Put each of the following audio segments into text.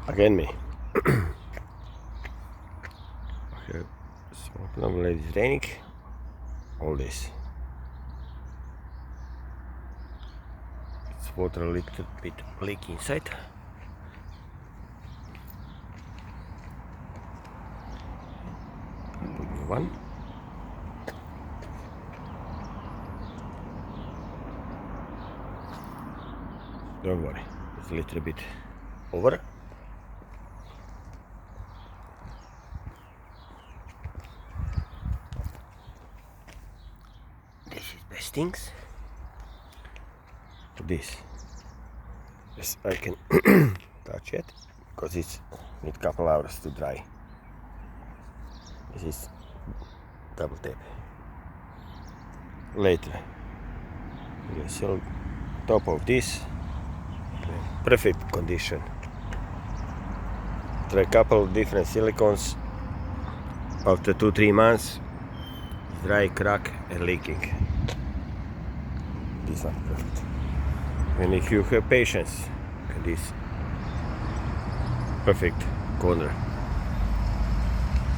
Again me. Okay, small problem, it's raining. All this. It's water a little bit leak inside. Put new one. Don't worry, it's a little bit over. This is best things. This. Yes, I can touch it because it's need couple hours to dry. This is double tape. Later, you see on top of this, perfect condition. Try a couple of different silicones. After 2-3 months, dry, crack, and leaking. This one perfect. And if you have patience, this perfect corner,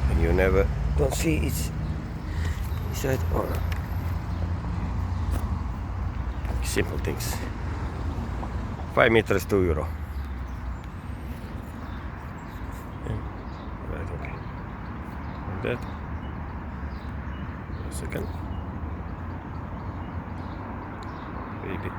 and you never don't see it's inside or simple things. 5 meters, €2. Right, okay. And that. A second. Baby.